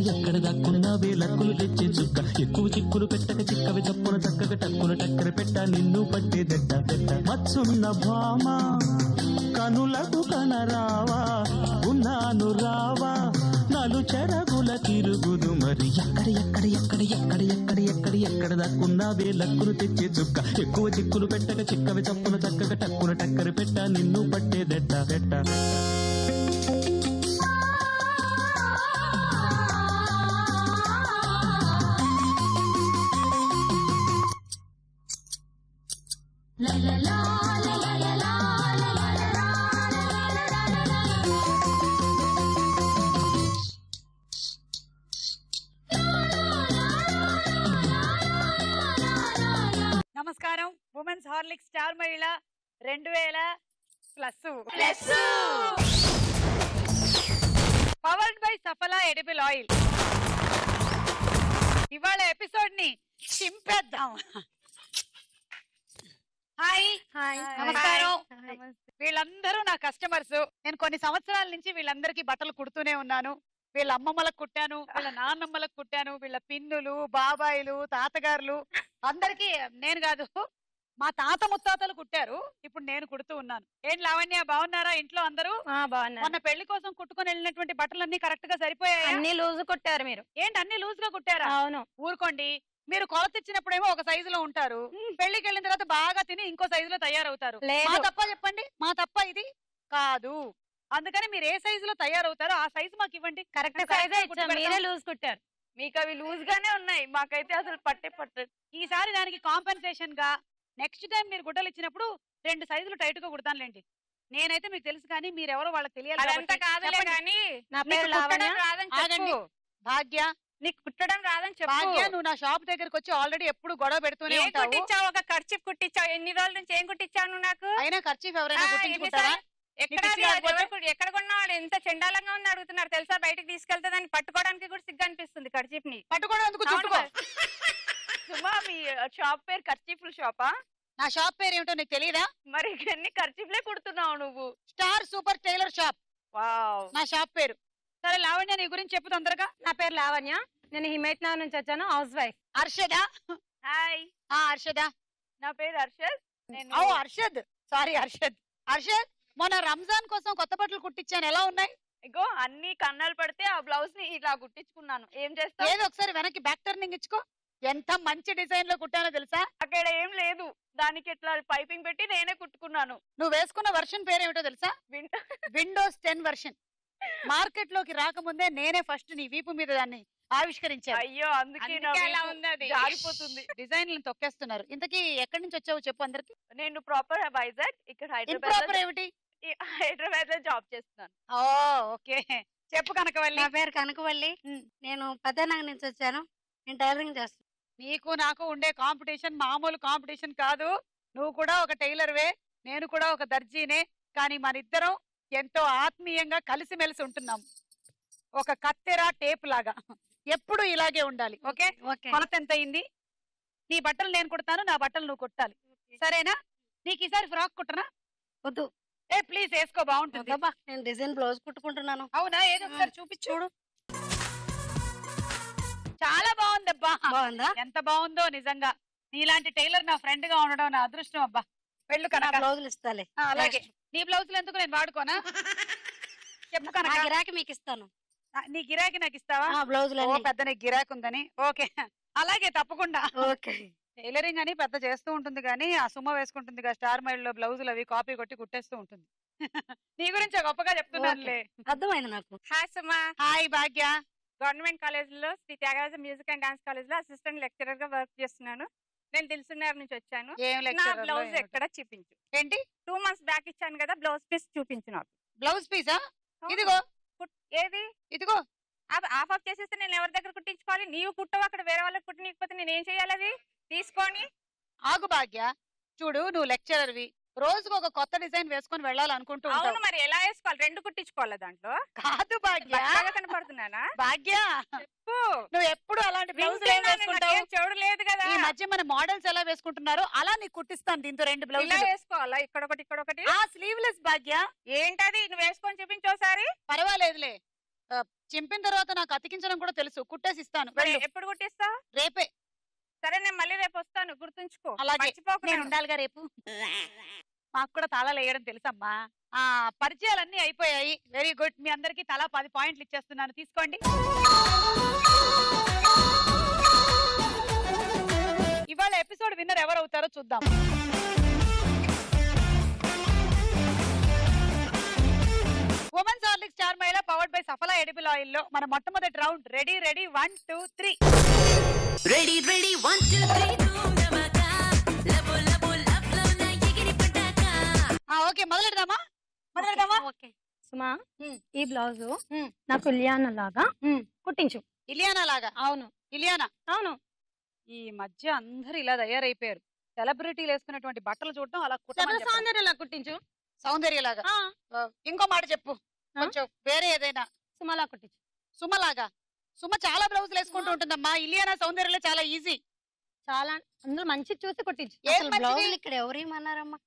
ఎక్కడ దాక్కున్నా వేలక్కులు తెచ్చే చుక్క ఎక్కువ చిక్కులు పెట్టక చిక్కవి చప్పున చక్కగా టక్కున టక్కర పెట్ట నిన్ను పట్టేదెట్ట మచ్చున్న భామ కనులకు కనరావా ఉన్నాను రావా నలు చెరగుల తిరుగుదు మరి ఎక్కడ దాక్కున్నా వేలక్కులు తెచ్చే చుక్క ఎక్కువ చిక్కులు పెట్టక చిక్కవి చప్పున చక్కగా టక్కున టక్కర పెట్ట నిన్ను పట్టేదెట్ట నమస్కారం. ఉమెన్స్ హార్లిక్స్ స్టార్ మహిళ 2000+. Powered by Safala edible oil. ఇవాళ ఎపిసోడ్ ని చింపేద్దాం. హాయ్, నమస్కారం. వీళ్ళందరూ నా కస్టమర్స్. నేను కొన్ని సంవత్సరాల నుంచి వీళ్ళందరికీ బట్టలు కుడుతూనే ఉన్నాను. వీళ్ళ అమ్మమ్మలకు కుట్టాను, వీళ్ళ నాన్నమ్మలకు కుట్టాను, వీళ్ళ పిన్నులు, బాబాయిలు, తాతగారులు అందరికీ నేను కాదు, మా తాత ముత్తాతలు కుట్టారు. ఇప్పుడు నేను కుడుతూ ఉన్నాను. ఏం లావణ్య, బాగున్నారా? ఇంట్లో అందరూ బాగున్నారు. మొన్న పెళ్లి కోసం కుట్టుకొని వెళ్ళినటువంటి బట్టలన్నీ కరెక్ట్ గా సరిపోయాయి? అన్ని లూజ్ కుట్టారు. మీరు ఏంటి అన్ని లూజ్ గా కుట్టారా? అవును. ఊరుకోండి. మీరు కొలత ఇచ్చినప్పుడేమో ఒక సైజులో ఉంటారు, పెళ్లికి వెళ్ళిన తర్వాత బాగా తిని ఇంకో సైజులో తయారవుతారు. మా తప్ప చెప్పండి, మా తప్ప ఇది కాదు. అందుకని మీరు ఏ సైజులో తయారవుతారో ఆ సైజు మాకు ఇవ్వండి. కరెక్ట్ సైజే ఇచ్చాం, మీరే లూజ్ కుట్టారు. మీకు అవి లూజ్ గానే ఉన్నాయి, మాకైతే అసలు పట్టదు. ఈసారి దానికి కాంపెన్సేషన్ గా నెక్స్ట్ టైం మీరు గుడ్డలు ఇచ్చినప్పుడు 2 సైజులు టైట్ గా కుడతానులేండి. నేనైతే మీకు తెలుసు కానీ మీరెవరో వాళ్ళకి తెలియాలి. అదంతా కాదులే కానీ నా పేరు లావణ్య. ఆగండి. భాగ్య, నీకు కుట్టడం రాదని చెప్పు. భాగ్య, నువ్వు నా షాప్ దగ్గరకు వచ్చి ఆల్రెడీ ఎప్పుడు గొడవ పెడుతూనే ఉంటావు. కుట్టించావు? ఒక ఖర్చు కుట్టించావు. ఎన్ని రోజుల నుంచి ఏం కుట్టించావు నువ్వు నాకు? అయినా ఖర్చు ఎవరైనా కుట్టించుకుంటారా? ఎక్కడ కొన్నాడు? ఎంత చెండాలంగా ఉంది అడుగుతున్నారు తెలుసా? బయటకు తీసుకెళ్తే దాన్ని పట్టుకోవడానికి కూడా సిగ్గు అనిపిస్తుంది. కర్చీఫ్ ని పట్టుకోవడం. సుమా, మీ షాప్ పేరు కర్చీఫ్ల షాపా? నా షాప్ పేరు ఏమిటో నీకు తెలియదా? మరి ఎన్ని కర్చీఫ్లే కుడుతున్నావు నువ్వు? స్టార్ సూపర్ టైలర్ షాప్ నా షాప్ పేరు. సరే లావణ్య, నీ గురించి చెప్పు తొందరగా. నా పేరు లావణ్య, నేను హిమైత్ నగర్ నుంచి వచ్చాను, హౌస్ వైఫ్. హర్షదా? హాయ్, హర్షదా. నా పేరు హర్షద్. హర్షద్, సారీ హర్షద్. హర్షద్, మొన్న రంజాన్ కోసం కొత్త బట్టలు కుట్టించాను, ఎలా ఉన్నాయి? ఇగో అన్ని కన్నాలు పడితే ఆ బ్లౌజ్ ని ఇలా కుట్టించుకున్నాను. ఏం చేస్తావు? ఏదో ఒకసారి వెనక్కి బ్యాక్ టర్నింగ్ ఇచ్చుకో. ఎంత మంచి డిజైన్ లో కుట్టానో తెలుసా? అక్కడ ఏం లేదు, దానికి ఇట్లా పైపింగ్ పెట్టి నేనే కుట్టుకున్నాను. నువ్వు వేసుకున్న వర్షన్ పేరు ఏమిటో తెలుసా? Windows 10 version. మార్కెట్ లోకి రాకముందే నేనే ఫస్ట్ నీ వీపు మీద దాన్ని ఆవిష్కరించాను. అయ్యో, అందుకే ఎలా ఉంది, జారిపోతుంది. డిజైన్లను తొక్కేస్తున్నారు. ఇంతకీ ఎక్కడి నుంచి వచ్చావు చెప్పు అందరికి. నేను ప్రాపర్ వైజాగ్, ఇక్కడ హైదరాబాద్ ఏమిటి? హైదరాబాద్ లో జాబ్ చేస్తున్నాను. ఓకే, చెప్పు కనకవల్లి. నా పేరు కనకవల్లి, నేను పెద్దనగర్ నుంచి వచ్చాను, నేను టైలరింగ్ చేస్తాను. నీకు నాకు ఉండే కాంపిటీషన్ మామూలు కాంపిటీషన్ కాదు. నువ్వు కూడా ఒక టైలర్వే, నేను కూడా ఒక దర్జీనే. కానీ మనిద్దరం ఎంతో ఆత్మీయంగా కలిసిమెలిసి ఉంటున్నాం. ఒక కత్తెర టేప్ లాగా ఎప్పుడు ఇలాగే ఉండాలి. ఓకే, కొలత ఎంత అయింది? నీ బట్టలు నేను కుడతాను, నా బట్టలు నువ్వు కుట్టాలి, సరేనా? నీకు ఈసారి ఫ్రాక్ కుట్టనా? వద్దు. ప్లీజ్ వేసుకో, బాగుంటుంది. నేను డిజైన్ బ్లౌజ్ కుట్టుకుంటున్నాను. అవునా? ఏదో ఒకసారి చూపించు. చాలా బాగుందబ్బా. బాగుందా? ఎంత బాగుందో నిజంగా. నీలాంటి టైలర్ నా ఫ్రెండ్ గా ఉండడం నా అదృష్టం అబ్బా. వెళ్ళు కనుక. బ్లౌజులు ఇస్తాలే. అలాగే. నీ బ్లౌజులు ఎందుకు, నేను వాడుకోనా? చెప్పు కనుక. గిరాకీ మీకు ఇస్తాను. నీ గిరాకీ నాకు ఇస్తావా? బ్లౌజులు పెద్ద నీ గిరాకీ ఉందని. ఓకే, అలాగే, తప్పకుండా. ఓకే. టైలరింగ్ అని పెద్ద చేస్తూ ఉంటుంది కానీ ఆ సుమ వేసుకుంటుంది కదా స్టార్ మైల్ లో బ్లౌజులు, అవి కాపీ కొట్టి కుట్టేస్తూ ఉంటుంది. నీ గురించి గొప్పగా చెప్తున్నానులే. అర్థమైంది నాకు. Hi Suma. Hi Bhagya. Government college లో Sri Thyagaraja music and dance college లో అసిస్టెంట్ లెక్చరర్ గా వర్క్ చేస్తున్నాను. నేను దిల్సుఖ్నగర్ నుంచి వచ్చాను. నా బ్లౌజ్ ఎక్కడ చూపించు. ఏంటి? 2 months బ్యాక్ ఇచ్చాను కదా, బ్లౌజ్ పీస్ చూపించు నాకు. Blouse Pisa? ఇదిగో. ఏది? ఇదిగో. ఆఫ్ ఆఫ్ చేసేస్తే నేను ఎవరి దగ్గర కుట్టించుకోవాలి? నీవు కుట్టవు, అక్కడ వేరే వాళ్ళకి కుట్టినకపోతే నేను ఏం చేయాలి? అది తీసుకొని. ఆగు భాగ్య, చూడు, నువ్వు లెక్చరర్వి, రోజుకు ఒక కొత్త డిజైన్ వేసుకొని వెళ్ళాలనుకుంటూ ఉంటావు. మరి ఎలా వేసుకోవాలి? 2 కుట్టించుకోవాలా దాంట్లో? కాదు భాగ్య, కనపడుతున్నానా? భాగ్య, నువ్వు ఎప్పుడు అలాంటి బ్లౌజులు వేసుకుంటావు? చెడు లేదు కదా. ఈ మధ్య మన మోడల్స్ ఎలా వేసుకుంటున్నారో అలా నీకు కుట్టిస్తాను. దీంతో 2 బ్లౌజులు వేసుకోవాలా? ఇక్కడ ఒకటి. స్లీవ్లెస్ భాగ్య. ఏంటది? నువ్వు వేసుకొని చూపించోసారి. పర్వాలేదులే. చింపిన తర్వాత నాకు అతికించడం కూడా తెలుసు, కుట్టేసి ఇస్తాను. ఎప్పుడు కుట్టిస్తా? రేపే. సరే నేను మళ్ళీ రేపు వస్తాను, గుర్తుంచుకో. అలాగే నేను ఉండాలిగా రేపు. మాకు కూడా తాళాలు వేయడం తెలుసమ్మా. పరిచయాలన్నీ అయిపోయాయి. Very good. మీ అందరికి తలా 10 పాయింట్లు ఇచ్చేస్తున్నాను, తీసుకోండి. ఇవాళ ఎపిసోడ్ విన్నర్ ఎవరు అవుతారో చూద్దాం. Women's Horlicks star Mahila powered by Safala edible oil లో మన మొట్టమొదటి రౌండ్. రెడీ 1 2 3. రెడీ 1 2 3 ఓకే, మొదలెడదామా? ఓకే. సుమా, ఈ బ్లౌజ్ నాకు ఇలియానా లాగా కుట్టించు. ఇలియానా లాగా? అవును. ఇలియానా? అవును. ఈ మధ్య అందరు ఇలా తయారైపోయారు. సెలబ్రిటీలు వేసుకున్నటువంటి బట్టలు చూడటం అలా సౌందర్యలా కుట్టించు. సౌందర్యలాగా. ఇంకో మాట చెప్పు, కొంచెం వేరే ఏదైనా. సుమలా కుట్టించు. సుమలాగా? సుమ చాలా బ్లౌజులు వేసుకుంటూ ఉంటుందమ్మా. ఇలియానా సౌందర్యలో చాలా ఈజీ. చాలా అందులో మంచి చూసి కుట్టించు. బ్లౌజులు ఇక్కడ ఎవరేమన్నారమ్మా?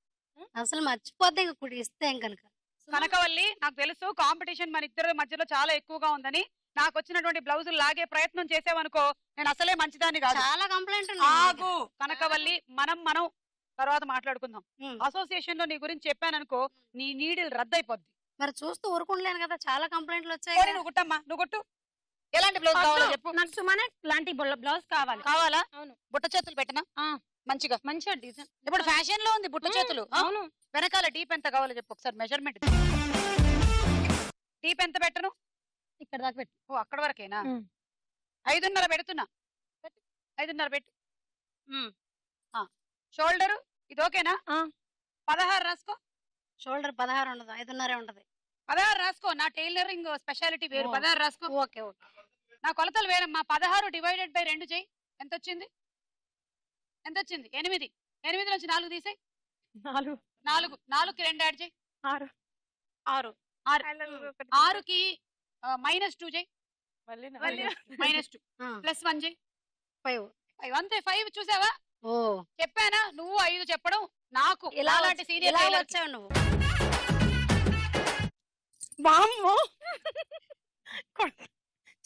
అసలు మర్చిపోతే ఇస్తే కనుక. కనకవల్లి, నాకు తెలుసు కాంపిటీషన్ మన ఇద్దరి మధ్యలో చాలా ఎక్కువగా ఉందని. నాకు వచ్చినటువంటి బ్లౌజులు లాగే ప్రయత్నం చేసావనుకో, నేను అసలే మంచిదాన్ని కాదు. చాలా కంప్లైంట్. ఆగు కనకవల్లి, మనం తర్వాత మాట్లాడుకుందాం. అసోసియేషన్ లో నీ గురించి చెప్పాననుకో, నీ నీడిల్ రద్దయిపోద్ది. మరి చూస్తూ ఊరుకుంటలేను కదా, చాలా కంప్లైంట్లు వచ్చాయి. నువ్వు కుట్టమ్మా, నువ్వు కుట్టు. ఎలాంటి బ్లౌజ్ కావాలో చెప్పు. నాకు సుమానే లాంటి బ్లౌజ్ కావాలి. కావాలా? అవును. బుట్ట చేతులు పెట్టనా? మంచిగా డిజైన్. ఇప్పుడు ఫ్యాషన్ లో ఉంది బుట్ట చేతులు. అవును. వెనకాల డీప్ ఎంత కావాలో చెప్పు ఒకసారి, మెజర్మెంట్. డీప్ ఎంత పెట్టను? ఇక్కడ దాకా పెట్టు. ఓ, అక్కడ వరకేనా? 5.5 పెడుతున్నా. 5.5 పెట్టు. షోల్డర్ ఇది ఓకేనా? 16 రాసుకో. షోల్డర్ 16 ఉండదు, 5.5 ఉంటది. 16 రాసుకో. నా టైలరింగ్ స్పెషాలిటీ వేరు. 16 రాసుకో. Okay okay. నా కొలతలు వేరమ్మా. 16 డివైడెడ్ బై 2 చేయి. ఎంత వచ్చింది? 8. 8 నుంచి 4 తీసేయి. 4కి 2 యాడ్ చేయి. 6. 6కి -2 చేయి. -2 +1 చేయి. 5. అంతే. 5 చూసావా? చెప్పానా? నువ్వు 5 చెప్పడం నాకు ఇలాంటి సీరియల్ వచ్చావు నువ్వు.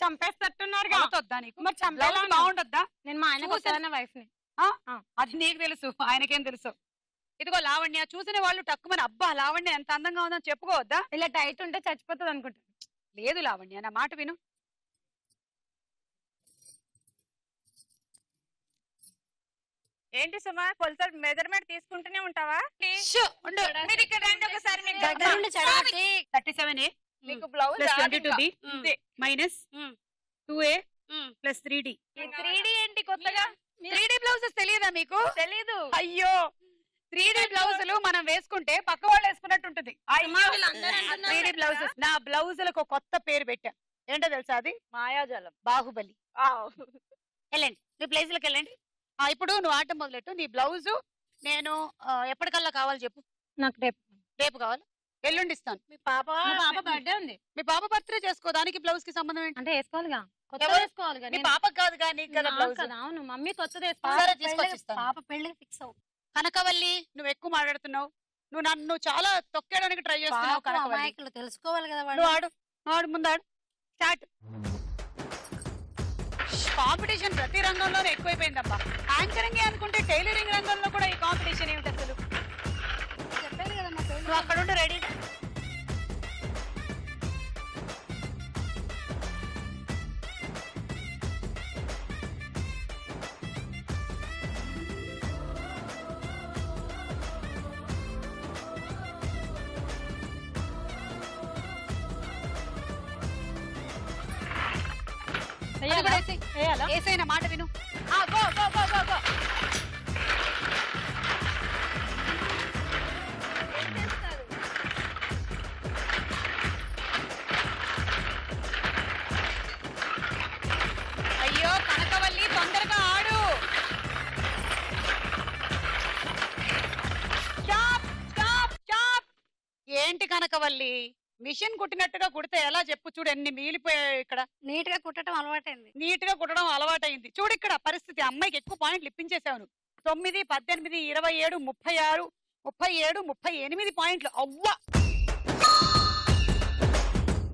చంపేస్తట్టున్నారుగా. మరి చంపేలా బాగుండొద్దా? నేను మా ఆయన వైఫ్ ని. అది నీకు తెలుసు, ఆయనకేం తెలుసు. ఇదిగో లావణ్య, చూసిన వాళ్ళు టక్కుమని అబ్బా లావణ్య ఎంత అందంగా ఉందని చెప్పుకోవద్దా? ఇలా టైట్ ఉంటే చచ్చిపోతుంది అనుకుంటా. లేదు లావణ్య, నా మాట విను. ఏంటి సుమా, కొలతలు మెజర్మెంట్ తీసుకుంటూనే ఉంటావా? మీరు ఇక్కడ రండి ఒకసారి. 37A మీకు blouse -22B -2A + 3D. 3D ఏంటి కొత్తగా? 3D బ్లౌజెస్ తెలియదా మీకు? తెలీదు. అయ్యో, 3D బ్లౌజులు మనం వేసుకుంటే పక్క వాళ్ళు వేసుకున్నట్టు ఉంటుంది. 3D blouses. నా బ్లౌజులకు కొత్త పేరు పెట్టా. ఏంటో తెలుసా? అది మాయాజాలం. బాహుబలి. వెళ్ళండి, మీ ప్లేస్లకు వెళ్ళండి. ఇప్పుడు నువ్వు ఆట మొదలెట్టు. నీ బ్లౌజు నేను ఎప్పటికల్లా కావాలి చెప్పు. నాకు రేపు కావాలి, ఎల్లుండి ఇస్తాను. మీ పాప బర్త్డే ఉంది. మీ పాప బర్త్డే చేసుకో, దానికి బ్లౌజ్ కి సంబంధం ఏంటి? అంటే వేసుకోవాలిగా. మీ పాపకు కాదు కానీ కదా బ్లౌజ్. అవును, మమ్మీ కొత్తది తీసుకొచ్చిస్తాను. పాప పెళ్లికి ఫిక్స్ అవ్వు. కనకవల్లి, నువ్వు ఎక్కువ మాట్లాడుతున్నావు. నువ్వు నన్ను చాలా తొక్కేయడానికి ట్రై చేస్తున్నావు. అమాయకులు తెలుసుకోవాలి కదా. నువ్వు ఆడు ముందాడు. స్టార్ట్. కాంపిటీషన్ ప్రతి రంగంలోనే ఎక్కువైపోయిందబ్బా. యాంకరింగ్ అనుకుంటే టైలరింగ్ రంగంలో కూడా ఈ కాంపిటీషన్ ఏమిటి అసలు? చెప్పాను కదా మా పెళ్లి. నువ్వు అక్కడ ఉండి రెడీ. ఏసైనా మాట విను. Go go go go go. అయ్యో కనకవల్లి, తొందరగా ఆడు. ఏంటి కనకవల్లి, మిషన్ కుట్టినట్టుగా కుడితే ఎలా చెప్పు? చూడు ఎన్ని మిగిలిపోయాయి. ఇక్కడ నీట్ గా కుట్టడం అలవాటైంది. నీట్ గా కుట్టడం అలవాటైంది. చూడు ఇక్కడ పరిస్థితి. అమ్మాయికి ఎక్కువ పాయింట్లు ఇప్పించేసావు. 9, 18, 27, 36, 37, 38 పాయింట్లు. అవ్వా.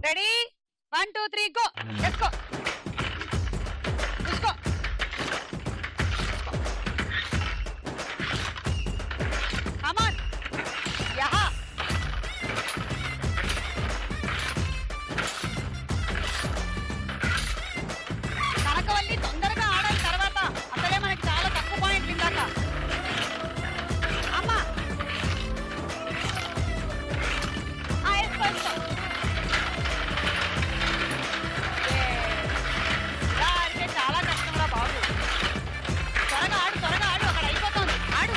రెడీ 1 1 2 3 గో లెట్స్ గో చూసుకో కమాన్ యహా కనకవల్లి తొందరగా ఆడాలి తర్వాత అసలే మనకి చాలా తక్కువ పాయింట్లు ఇందాక అమ్మా వేసుకో అంటే చాలా కష్టంరా బాబు త్వరగా ఆడు అక్కడ అయిపోతుంది ఆడు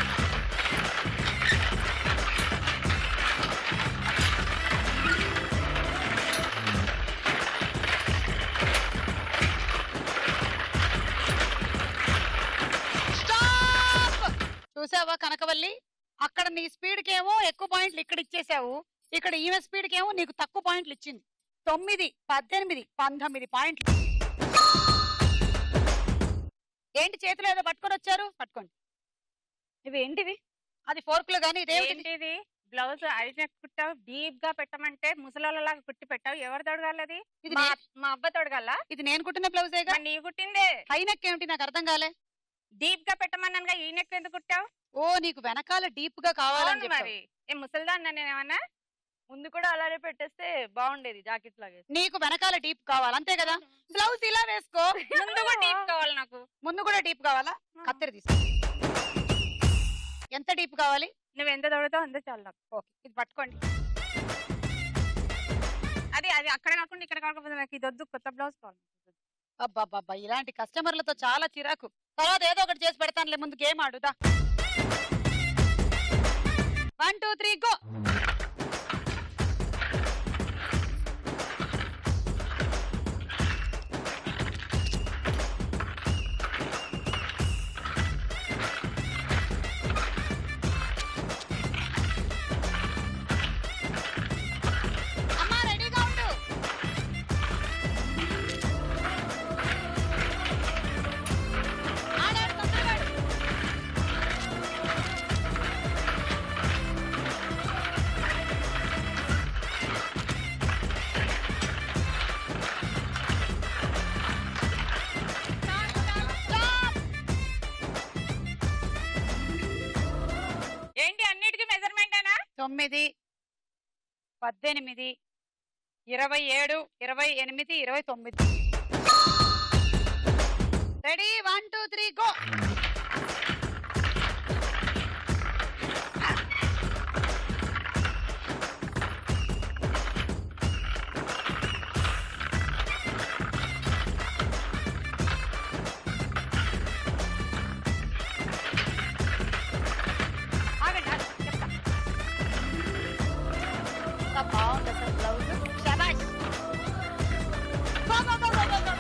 చూసావా కనకవల్లి అక్కడ నీ స్పీడ్ కేమో ఎక్కువ పాయింట్లు ఇక్కడ ఇచ్చేసావు ఇక్కడ ఈమె స్పీడ్ కేమో నీకు తక్కువ పాయింట్లు ఇచ్చింది 9 18 19 పాయింట్లు ఏంటి చేతిలో ఏదో పట్టుకొని వచ్చారు పట్టుకోండి ఇవి ఏంటివి అది ఫోర్క్లు గానీ ఇదేమిటి ఏంటిది బ్లౌజ్ ఐనెక్ కుట్టావు డీప్ గా పెట్టమంటే ముసలాళ్ళలాగా కుట్టి పెట్టావు ఎవరు తొడగాలది ఇది మా అబ్బ తొడగాల ఇది నేను కుట్టిన బ్లౌజేగా నీ కుట్టిందే హైనెక్ ఏమిటి నాకు అర్థం కాలే డీప్ గా పెట్టమన్నానుగా ఈ నెక్ ఎందుకు కుట్టావు ఓ నీకు వెనకాల డీప్ గా కావాలని మరి ఏ ముసలిదాన్ని నేనేమన్నా ముందు కూడా అలానే పెట్టేస్తే బాగుండేది జాకెట్ లాగే. నీకు వెనకాల డీప్ కావాలి అంతే కదా. బ్లౌజ్ ఇలా వేసుకో. ముందు కూడా డీప్ కావాలి నాకు. ముందు కూడా డీప్ కావాలా? కత్తెర తీసుకో. ఎంత డీప్ కావాలి? నువ్వు ఎంత దొరుకుతావు అంతే చాలు నాకు. ఓకే ఇది పట్టుకోండి. అది అది అక్కడ కాకుండా ఇక్కడ కాకపోతే నాకు ఇది వద్దు, కొత్త బ్లౌజ్ కావాలి. అబ్బాబ్బా ఇలాంటి కస్టమర్లతో చాలా చిరాకు. తర్వాత ఏదో ఒకటి చేసి పెడతానులే, ముందు గేమ్ ఆడుదా. 1 2 3 గో. అమ్మా రెడీగా ఉండు. ఆడాడు తొందరగా. ఏంటి అన్నిటికీ మెజర్మెంట్ ఏనా? 9 18 27 28 29. Ready 1 2 3 go. ఆగండి ఆగండి, చెప్తా. ఎంత బాగుంది అసలు బ్లౌజ్. శభాష్. Go go go go go go.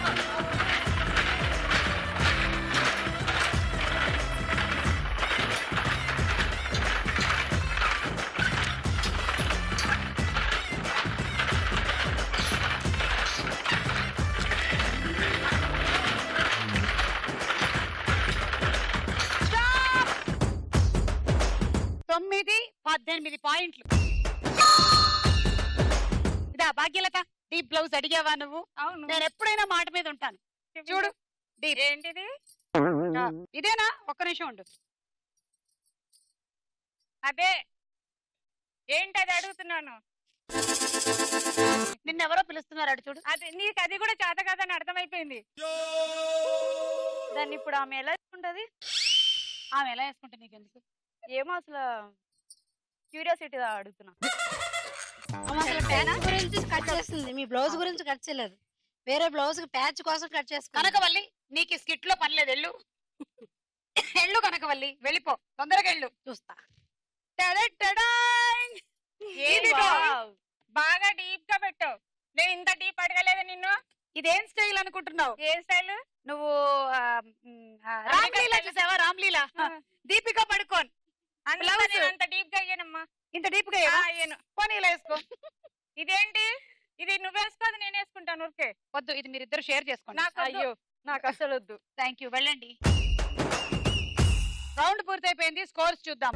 Stop. 9 18 పాయింట్లు. ఇదా భాగ్యలత, డీప్ బ్లౌజ్ అడిగావా నువ్వు? అవును. నేను ఎప్పుడైనా మాట మీద ఉంటాను. చూడు డీప్. ఏంటిది? ఇదేనా? ఒక్క నిమిషం ఉండు. అదే ఏంటి అది అడుగుతున్నాను. నిన్నెవరో పిలుస్తున్నారు అడు చూడు. అది నీకు అది కూడా చేత కాదని అర్థమైపోయింది. దాన్ని ఇప్పుడు ఆమె ఎలా వేసుకుంటది? ఆమె ఎలా వేసుకుంటే నీకు ఎందుకు? ఏమో అసలు క్యూరియాసిటీ అడుగుతున్నా. అసలు ప్యాచ్ గురించి కట్ చేస్తుంది, మీ బ్లౌజ్ గురించి కట్ చేయలేదు. వేరే బ్లౌజ్ ప్యాచ్ కోసం కట్ చేసుకున్నా. కనకవల్లి నీకు స్కిట్ లో పని లేదు, వెళ్ళు. వెళ్ళు కనకవల్లి, వెళ్ళిపో తొందరగా వెళ్ళు. చూస్తా. టడటడాయ్. ఏంటి వావ్. బాగా డీప్ గా పెట్టావు. నేను ఇంత డీప్ అడగలేదు నిన్ను. ఇదేం స్టైల్ అనుకుంటున్నావు ఏ స్టైల్? నువ్వు? రామ్లీలా చూసావా? రామ్లీలా దీపిక పడుకోన్ అందులో నేను అంత డీప్ గా అయ్యానమ్మా. ఇంత డీప్ గా అయ్యాను. పోనీ ఇలా వేసుకో. ఇదేంటి? ఇది నువ్వు వేసుకోదు నేను వేసుకుంటాను ఊరికే. వద్దు, ఇది మీరిద్దరు షేర్ చేసుకోండి. నాకు వద్దు. అయ్యో నాకు అసలు వద్దు. థ్యాంక్ యూ, వెళ్ళండి. రౌండ్ పూర్తయిపోయింది, స్కోర్స్ చూద్దాం.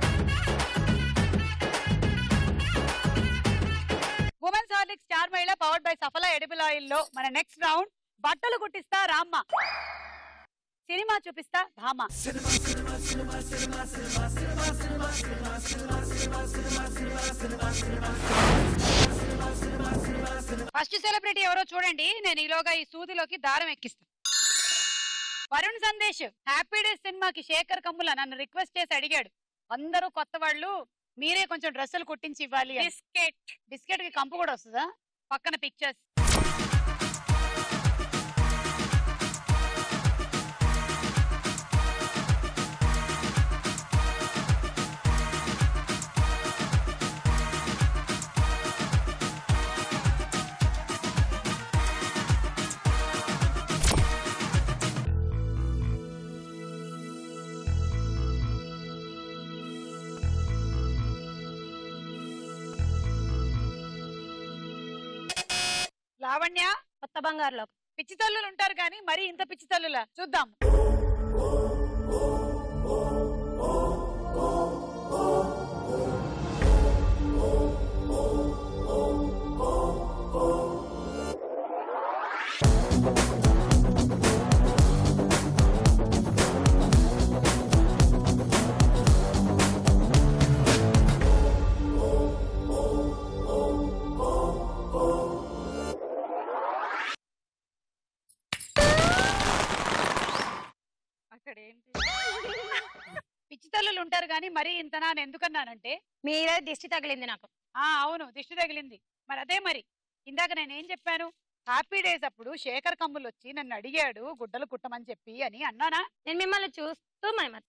Women's Horlicks star Mahila powered by Saphala edible oil లో మన నెక్స్ట్ రౌండ్ బట్టలు కుట్టిస్తా రామ్మ, సినిమా చూపిస్తా భామ. ఫస్ట్ సెలబ్రిటీ ఎవరో చూడండి, నేను ఈలోగా ఈ సూదిలోకి దారం ఎక్కిస్తా. వరుణ్ సందేశ్ హ్యాపీ డేస్ సినిమాకి శేఖర్ కమ్ముల నన్ను రిక్వెస్ట్ చేసి అడిగాడు, అందరూ కొత్త వాళ్ళు మీరే కొంచెం డ్రెస్సులు కుట్టించి ఇవ్వాలి. బిస్కెట్ కి కంపు కూడా వస్తుందా? పక్కన పిక్చర్స్. లావణ్య కొత్త బంగారులో పిచ్చి తల్లులు ఉంటారు కానీ మరి ఇంత పిచ్చి తల్లులా? చూద్దాం. పిచ్చి తల్లులు ఉంటారు కానీ మరి ఇంతనా అని ఎందుకన్నానంటే మీరే దిష్టి తగిలింది నాకు. అవును దిష్టి తగిలింది. మరి అదే మరి ఇందాక నేనేం చెప్పాను, హ్యాపీ డేస్ అప్పుడు శేఖర్ కమ్ములు వచ్చి నన్ను అడిగాడు గుడ్డలు కుట్టమని చెప్పి అని అన్నానా? నేను మిమ్మల్ని చూస్తూ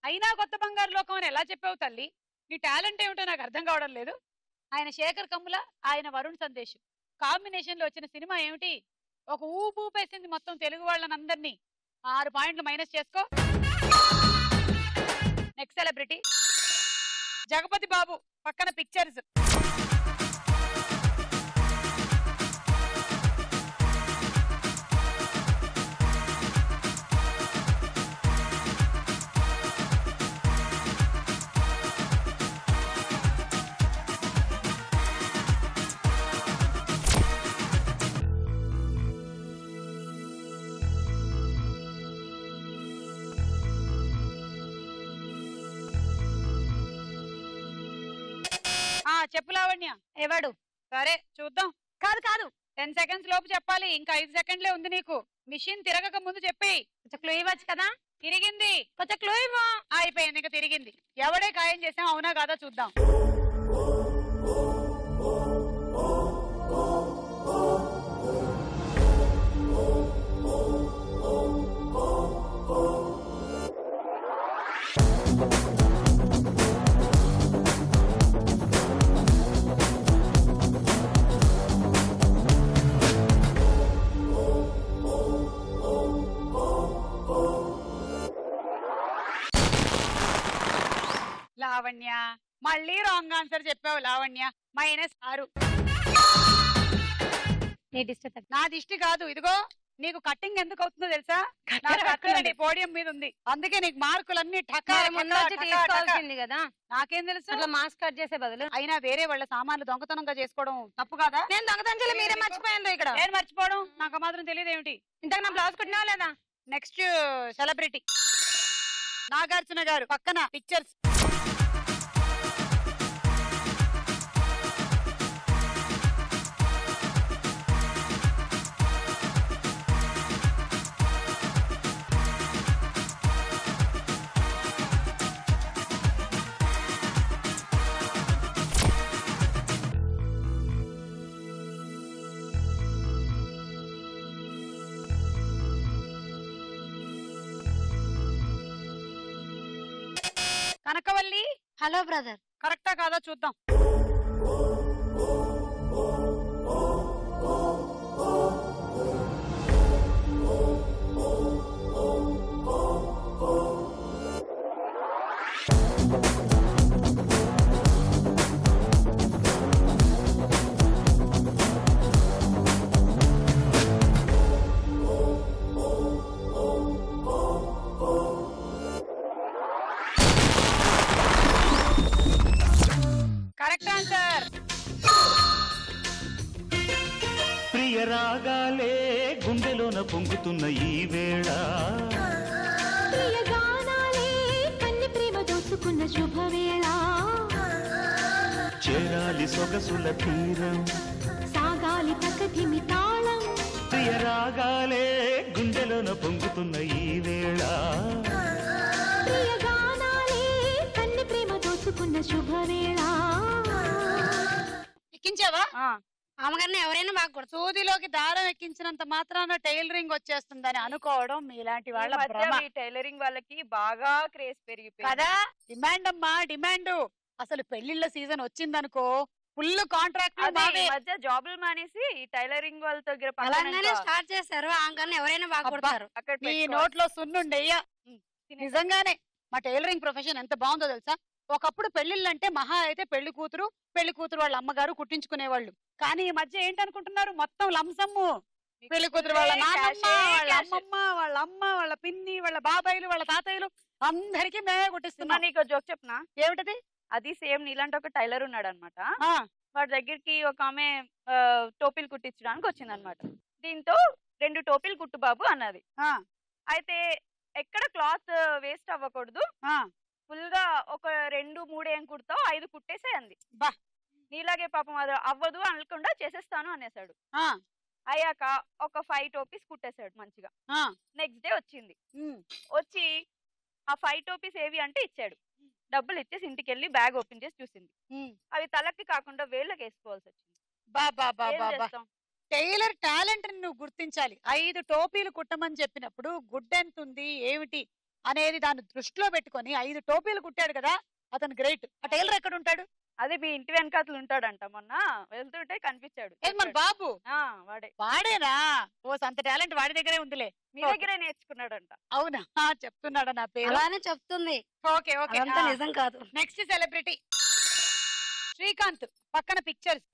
అయినా కొత్త బంగారు లోకం అని ఎలా చెప్పావు తల్లి? నీ టాలెంట్ ఏమిటో నాకు అర్థం కావడం లేదు. ఆయన శేఖర్ కమ్ముల, ఆయన వరుణ్ సందేశ్ కాంబినేషన్ లో వచ్చిన సినిమా ఏమిటి? ఒక ఊపు ఊపేసింది మొత్తం తెలుగు వాళ్ళనందరినీ. 6 పాయింట్లు మైనస్ చేసుకో. నెక్స్ట్ సెలబ్రిటీ జగపతి బాబు, పక్కన పిక్చర్స్. చెప్పు లావణ్య. ఎవడు? సరే చూద్దాం. కాదు కాదు 10 సెకండ్స్ లోపు చెప్పాలి. ఇంకా 5 సెకండ్లే ఉంది నీకు. మిషన్ తిరగక ముందు చెప్పి. కొంచెం క్లూ ఇవ్వచ్చు కదా. తిరిగింది. కొంచెం క్లూ ఇవ్వు. అయిపోయింది, ఇంకా తిరిగింది. ఎవడే ఖాయం చేసాం, అవునా కాదా చూద్దాం. లావణ్య మళ్ళీ రాంగ్ ఆన్సర్ చెప్పావు లావణ్య. -6. నా దిష్టి కాదు, ఇదిగో నీకు కట్టింగ్ ఎందుకు అవుతుందో తెలుసా? పోడియం మీద ఉంది, అందుకే నీకు మార్కులన్నీ తీసుకోవాల్సింది కదా. నాకేం తెలుసు? అట్లా మాస్క్ కట్ చేసే బదులు. అయినా వేరే వాళ్ళ సామాన్లు దొంగతనంగా చేసుకోవడం తప్పు కదా? నేను దొంగతనం చేయలే, మీరే మర్చిపోయారు ఇక్కడ. నేను మర్చిపోవడం నాకు మాత్రం తెలియదు ఏమిటి? ఇంతకు నా బ్లౌజ్ కుట్టినా లేదా? నెక్స్ట్ సెలబ్రిటీ నాగార్జున గారు, పక్కన పిక్చర్స్. కనకవల్లి. Hello brother. కరెక్టా కాదా చూద్దాం. రాగాలే గుండెలోన పొంగుతున్న ఈ వేళ దోచుకున్న శుభవేళ చేరాలి సొగసుల తీరం సాగాలి ప్రకృతిమి తాళం ప్రియ రాగాలే గుండెలోన పొంగుతున్న ఈ వేళ ప్రియగానాలే కన్ని ప్రేమ దోచుకున్న శుభవేళ. ఎక్కించావా? అమ్మగారిని ఎవరైనా బాగా కొడతారు. సూదిలోకి దారం ఎక్కించినంత మాత్రాన టైలరింగ్ వచ్చేస్తుందని అనుకోవడం మీలాంటి వాళ్ళ భ్రమ. టైలరింగ్ వాళ్ళకి బాగా క్రేజ్ పెరిగిపోయింది కదా. డిమాండ్ అమ్మా, డిమాండ్. అసలు పెళ్లిళ్ళ సీజన్ వచ్చిందనుకో ఫుల్ కాంట్రాక్ట్. మధ్య జాబులు మానేసి టైలరింగ్ వాళ్ళ దగ్గర అలానే స్టార్ట్ చేశారు. ఆమెగారిని ఎవరైనా బాగా కొడతారు. అక్కడ నీ నోట్లో సున్నుండయ్యా. నిజంగానే మా టైలరింగ్ ప్రొఫెషన్ ఎంత బాగుందో తెలుసా. ఒకప్పుడు పెళ్లిళ్ళంటే మహా అయితే పెళ్లి కూతురు వాళ్ళ అమ్మగారు కుట్టించుకునేవాళ్ళు. కానీ ఈ మధ్య ఏంటనుకుంటున్నారు, మొత్తం లంసమ్ము. పెళ్లి కూతురు వాళ్ళ నాన్నమ్మ, వాళ్ళ అమ్మమ్మ, వాళ్ళ అమ్మ, వాళ్ళ పిన్ని, వాళ్ళ బాబాయిలు, వాళ్ళ తాతయ్యలు అందరికీ మేమే కుట్టిస్తున్నాం. నీకు జోక్ చెప్పనా? ఏమిటది? అది సేమ్ నీలాంటి ఒక టైలర్ ఉన్నాడు అనమాట. వాడి దగ్గరికి ఒక ఆమె టోపీలు కుట్టించడానికి వచ్చింది అనమాట. దీంతో 2 టోపీలు కుట్టు బాబు అన్నది. అయితే ఎక్కడ క్లాత్ వేస్ట్ అవ్వకూడదు, ఫుల్ గా ఒక 2, 3 ఏం కుడతావు 5 కుట్టేసే అంది. బా నీలాగే పాపం అది అవ్వదు అనకుండా చేసేస్తాను అనేసాడు. అయ్యాక ఒక 5 టోపీస్ కుట్టేశాడు మంచిగా. నెక్స్ట్ డే వచ్చింది. వచ్చి ఆ 5 టోపీస్ ఏవి అంటే ఇచ్చాడు. డబ్బులు ఇచ్చేసి ఇంటికి వెళ్ళి బ్యాగ్ ఓపెన్ చేసి చూసింది. అవి తలకి కాకుండా వేళ్ళకి వేసుకోవాల్సి వచ్చింది. టైలర్ టాలెంట్ నువ్వు గుర్తించాలి. 5 టోపీలు కుట్టమని చెప్పినప్పుడు గుడ్ ఎంత ఉంది ఏమిటి అనేది దాన్ని దృష్టిలో పెట్టుకొని 5 టోపీలు కుట్టాడు కదా, అతను గ్రేట్. ఆ టైలర్ ఎక్కడ ఉంటాడు? అదే మీ ఇంటి వెనకాతలు ఉంటాడంట. మొన్న వెళ్తుంటే కనిపించాడు. మన బాబు వాడే. వాడేనా? ఓ అంత టాలెంట్ వాడి దగ్గరే ఉందిలే. మీ దగ్గరే నేర్చుకున్నాడంట. అవునా? చెప్తున్నాడా నా పేరు? అలానే చెప్తుంది. ఓకే ఓకే, నిజం కాదు. Next celebrity Srikanth. పక్కన పిక్చర్స్.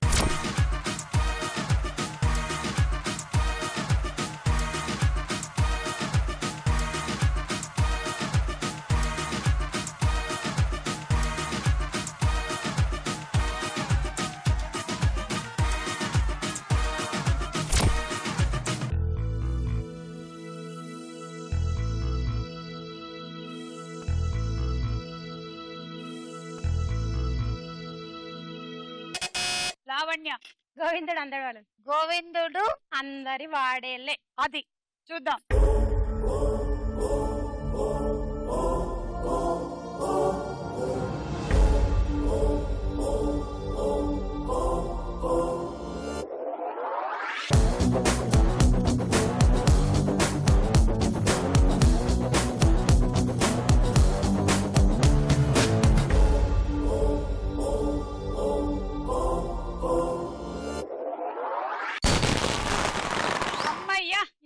లావణ్య. గోవిందుడు అందరి వాళ్ళు. గోవిందుడు అందరి వాడేలే. అది చూద్దాం.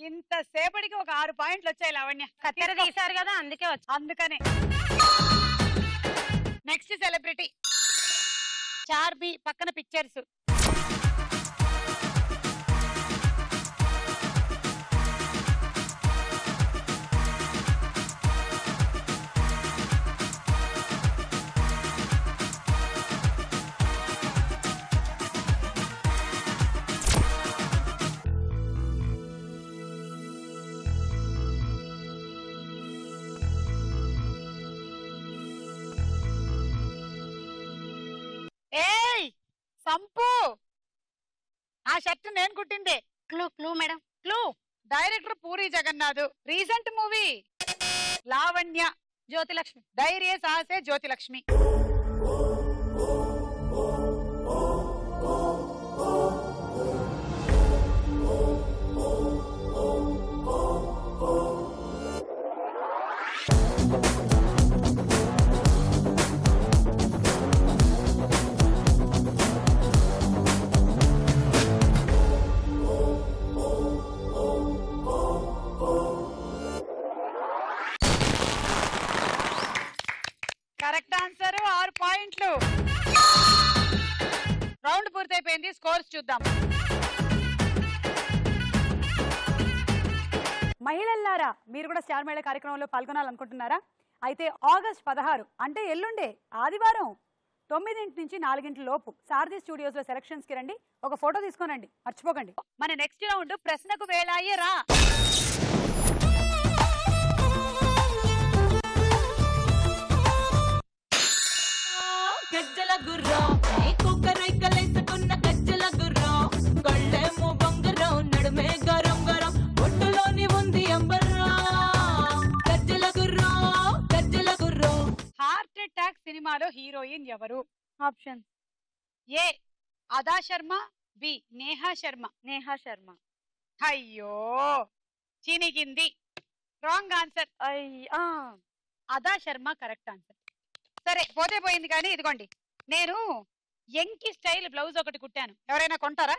ఇంతసేపటికి ఒక 6 పాయింట్లు వచ్చాయి లావణ్య. కత్తెర తీశారు కదా అందుకే వచ్చి. అందుకనే. నెక్స్ట్ సెలబ్రిటీ చార్బీ. పక్కన పిక్చర్స్. ఏయ్ సంపు, ఆ షర్ట్ నేను కుట్టిందే. Clue madam. Clue. Director Puri Jagannadh. Recent movie Lavanya. Jyothilakshmi. ధైర్య సాహసే జ్యోతిలక్ష్మి. Correct answer. 6 పాయింట్లు. రౌండ్ పూర్తయిపోయింది. స్కోర్స్ చూద్దాం. మహిళల్లారా, మీరు కూడా స్టార్ మహిళ కార్యక్రమంలో పాల్గొనాలనుకుంటున్నారా? అయితే ఆగస్ట్ 16 అంటే ఎల్లుండే ఆదివారం 9 నుంచి 4 లోపు సారథి స్టూడియోస్ లో సెలక్షన్స్ కి రండి. ఒక ఫోటో తీసుకోనండి, మర్చిపోకండి. మన నెక్స్ట్ రౌండ్ ప్రశ్నకు వేళాయే రా. గజ్జల గుర్రం కుక్కరైకలేసుకున్న గజ్జల గుర్రం కళ్ళేమో బంగారం నడుమే గరం గరం ఒట్టులోని ఉంది అంబర్రా గజ్జల గుర్రం గజ్జల గుర్రం. హార్ట్ అటాక్ సినిమాలో హీరోయిన్ ఎవరు? ఆప్షన్ ఏ అదా శర్మ, బి నేహా శర్మ. నేహా శర్మ. అయ్యో చినిగింది. Wrong answer. అదా శర్మ కరెక్ట్ ఆన్సర్. సరే పోతే పోయింది కానీ ఇదిగోండి, నేను ఎంకి స్టైల్ బ్లౌజ్ ఒకటి కుట్టాను, ఎవరైనా కొంటారా?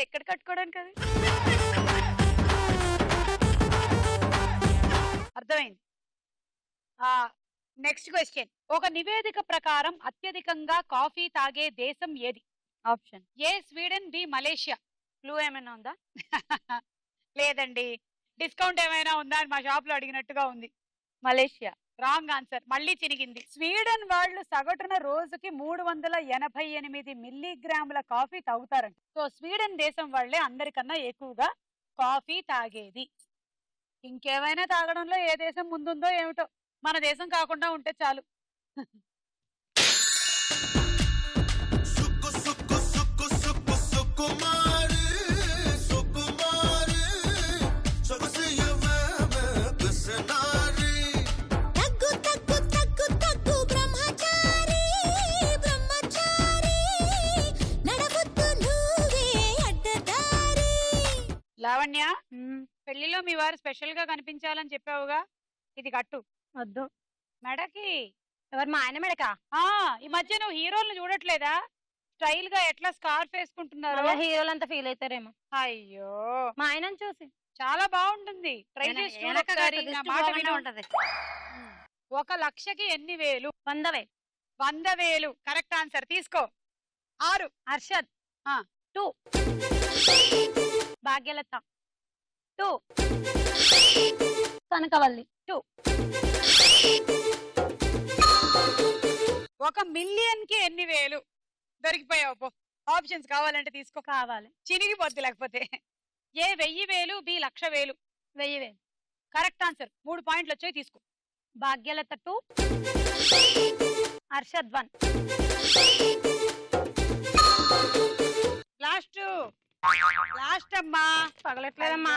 ఎక్కడ కట్టుకోవడానికి అది? అర్థమైంది. Next question. ఒక నివేదిక ప్రకారం అత్యధికంగా కాఫీ తాగే దేశం ఏది? Option A Sweden, B Malaysia. Clue ఏమైనా ఉందా? లేదండి, డిస్కౌంట్ ఏమైనా ఉందా అని మా షాప్ లో అడిగినట్టుగా ఉంది. మలేషియా. Wrong answer. మళ్ళీ చినిగింది. స్వీడన్ వాళ్ళు సగటున రోజుకి 388 మిల్లీగ్రాముల కాఫీ తాగుతారంట. సో స్వీడన్ దేశం వాళ్ళే అందరికన్నా ఎక్కువగా కాఫీ తాగేది. ఇంకేమైనా తాగడంలో ఏ దేశం ముందుందో ఏమిటో, మన దేశం కాకుండా ఉంటే చాలు. లావణ్య, పెళ్లిలో మీ వారు స్పెషల్ గా కనిపించాలని చెప్పావుగా, ఇది కట్టు. వద్దు. మెడకి. ఎవరు? మా ఆయన మెడకా? ఈ మధ్య నువ్వు హీరోలను చూడట్లేదా? స్టైల్ గా ఎట్లా స్కార్ఫ్ వేసుకుంటున్నారు. హీరోలు అంతా ఫీల్ అవుతారేమో. అయ్యో, మా ఆయనని చూసి చాలా బాగుంటుంది. ట్రై చేసి చూడు ఒకసారి. నా మాట విను. ఉంటది. 1,00,000కి ఎన్ని వేలు? 100,000. 100,000 కరెక్ట్ ఆన్సర్. తీసుకో. 6. హర్షద్ 2. భాగ్యలత 2. కనకవల్లి 2. 1 మిలియన్ కి ఎన్ని వేలు? దొరికిపోయావు పో. ఆప్షన్స్ కావాలంటే తీసుకో. కావాలి. చినిగిపోద్ది లేకపోతే. ఏ 1000,000, బి 1,00,000. 1000,000 correct answer. 3 పాయింట్లు వచ్చాయి, తీసుకో. భాగ్యలత 2. హర్షద్ 1. లాస్ట్ లాస్ట్ అమ్మా. పగలట్లేదమ్మా.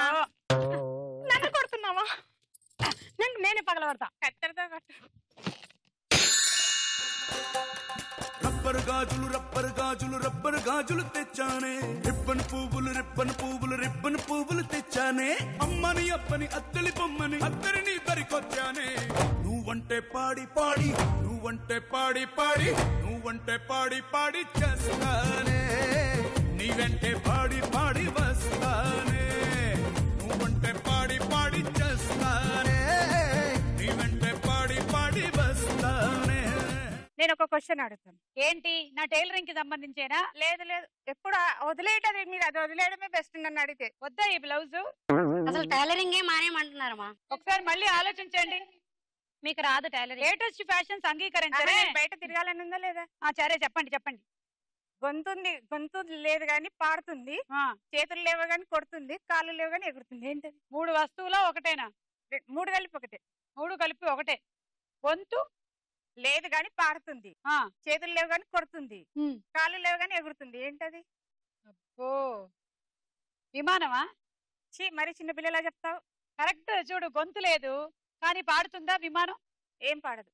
నన్ను కొడుతున్నావా? నేనే పగలబడతా. కత్తెరతో కొట్టు. రబ్బరు గాజులు రబ్బరు గాజులు రబ్బరు గాజులు తెచ్చానే, రిబ్బన్ పువ్వులు రిబ్బన్ పువ్వులు రిబ్బన్ పువ్వులు తెచ్చానే, అమ్మని అప్పని అత్తలి బొమ్మని అత్తరిని దరికొచ్చానే, నువ్వంటే పాడి పాడి నువ్వంటే పాడి పాడి నువ్వంటే పాడి పాడి చేస్తానే, నీ వెంటే పాడి పాడి వస్తానే, నువ్వంటే పాడి పాడి చేస్తానే, నీ వెంటే పాడి పాడి వస్తానే. నేను ఒక క్వశ్చన్ అడుగుతాను. ఏంటి? నా టైలరింగ్ కి సంబంధించేనా? లేదు లేదు, ఎప్పుడు వదిలేయటది. మీరు అది వదిలేయడమే బెస్ట్ నన్ను అడిగితే. వద్దా ఈ బ్లౌజ్? అసలు టైలరింగ్ మానేయమంటున్నారమ్మా. ఒకసారి మళ్ళీ ఆలోచించండి. మీకు రాదు టైలరింగ్. Latest fashions అంగీకరించరే. బయట తిరగాలని ఉందా లేదా? సరే చెప్పండి చెప్పండి. గొంతు లేదు గాని పాడుతుంది, చేతులు లేవు గాని కొడుతుంది, కాళ్ళు లేవు గాని ఎగురుతుంది. ఏంటది? 3 వస్తువులో ఒకటేనా? 3 కలిపి ఒకటే. 3 కలిపి ఒకటే. గొంతు లేదు గాని పాడుతుంది, చేతులు లేవు గాని కొడుతుంది, కాళ్ళు లేవు గాని ఎగురుతుంది. ఏంటది? ఓ విమానమా? మరి చిన్నపిల్లలా చెప్తావు. కరెక్ట్. చూడు, గొంతు లేదు కానీ పాడుతుందా విమానం? ఏం పాడదు.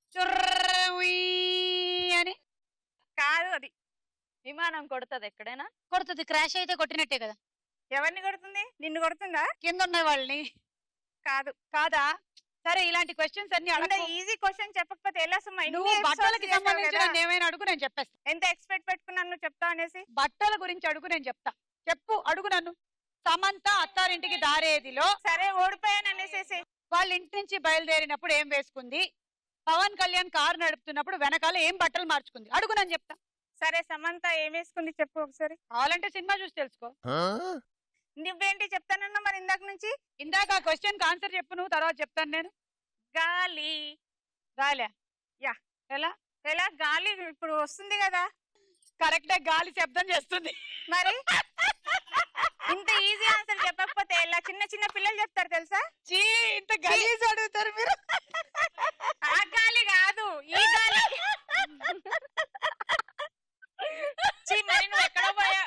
అని కాదు, అది విమానం కొడుతుంది. ఎక్కడైనా కొడుతుంది. క్రాష్ అయితే కొట్టినట్టే కదా. ఎవరిని కొడుతుంది? నిన్ను కొడుతుందా? కింద ఉన్న వాళ్ళని. కాదు. కాదా? సరే, ఇలాంటి క్వశ్చన్స్ అన్ని అంటే ఈజీ క్వశ్చన్ చెప్పకపోతే ఎలా సుమ్మా? నువ్వు బట్టలకి సంబంధించిన ఏమైనా అడుగు, నేను చెప్పేస్తా. ఎంత ఎక్స్పెక్ట్ పెట్టుకున్నాను నువ్వు చెప్తా అనేసి. బట్టల గురించి అడుగు, నేను చెప్తా. చెప్పు, అడుగు నన్ను. సమంత అత్తారింటికి దారేదిలో సరే ఓడిపోయాను అనేసేసి వాళ్ళ ఇంటి నుంచి బయలుదేరినప్పుడు ఏం వేసుకుంది? పవన్ కళ్యాణ్ కారు నడుపుతున్నప్పుడు వెనకాల ఏం బట్టలు మార్చుకుంది? అడుగు, నేను చెప్తా. సరే, సమంత ఏం వేసుకుంది చెప్పు ఒకసారి. కావాలంటే సినిమా చూసి తెలుసుకో. నువ్వేంటి చెప్తానన్నా మరి ఇందాక నుంచి? ఇందాక ఆ క్వశ్చన్ కి ఆన్సర్ చెప్పు నువ్వు, తర్వాత చెప్తాను నేను. గాలి. గాలి? యా. ఎలా? ఎలా గాలి ఇప్పుడు వస్తుంది కదా, కరెక్ట్ గాలి శబ్దం చేస్తుంది. మరి ఇంత ఈజీ ఆన్సర్ చెప్పకపోతే ఎలా? చిన్న చిన్న పిల్లలు చెప్తారు తెలుసా? చీ, ఇంత గలీజ్ అడుగుతారు మీరు. ఆ గాలి కాదు, ఈ గాలి. చీ, మరి నువ్వు ఎక్కడో పోయా.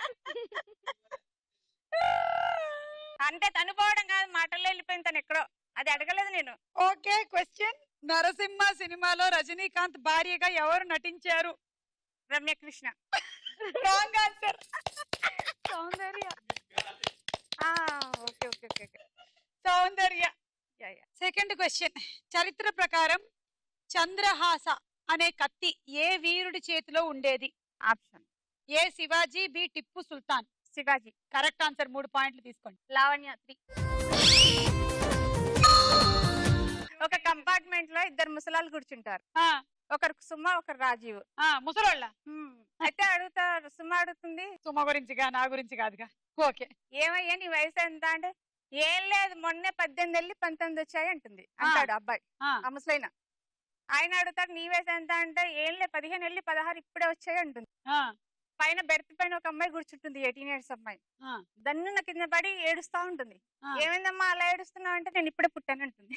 అంటే తను పోవడం కాదు, మాటల్లో వెళ్ళిపోయింది తను ఎక్కడో. అది అడగలేదు నేను. Okay, question. నరసింహ సినిమాలో రజనీకాంత్ భార్యగా ఎవరు నటించారు? Ramya Krishna. Wrong answer. Soundarya. Okay okay okay. Soundarya. Second question. చరిత్ర ప్రకారం చంద్రహాస అనే కత్తి ఏ వీరుడి చేతిలో ఉండేది? Option A Shivaji, B Tipu Sultan. Shivaji. Correct answer. 3 పాయింట్లు తీసుకోండి. లావణ్య 3. ఒక కంపార్ట్మెంట్ లో ఇద్దరు ముసలాళ్ళు కూర్చుంటారు. ఒకరు సుమ, ఒకరు రాజీవ్. ముసలోళ్ళ. అయితే అడుగుతారు, సుమ అడుగుతుంది, సుమ గురించిగా, నా గురించి కాదుగా. ఓకే, ఏమయ్యా నీ వయసు ఎంత అంటే, ఏం లేదు మొన్నే 18 వెళ్ళి 19 వచ్చాయి అంటుంది. అంటాడు అబ్బాయి, ఆ ముసలైన. ఆయన అడుగుతాడు, నీ వయసు ఎంత అంటే, ఏం లేదు 15 వెళ్ళి 16 ఇప్పుడే వచ్చాయి అంటుంది. పైన బెర్త్ పైన ఒక అమ్మాయి కూర్చుంటుంది, 18 years అమ్మాయి. దన్నున్న కింద పడి ఏడుస్తా ఉంటుంది. ఏమైందమ్మా అలా ఏడుస్తున్నావు అంటే, నేను ఇప్పుడే పుట్టాను అంటుంది.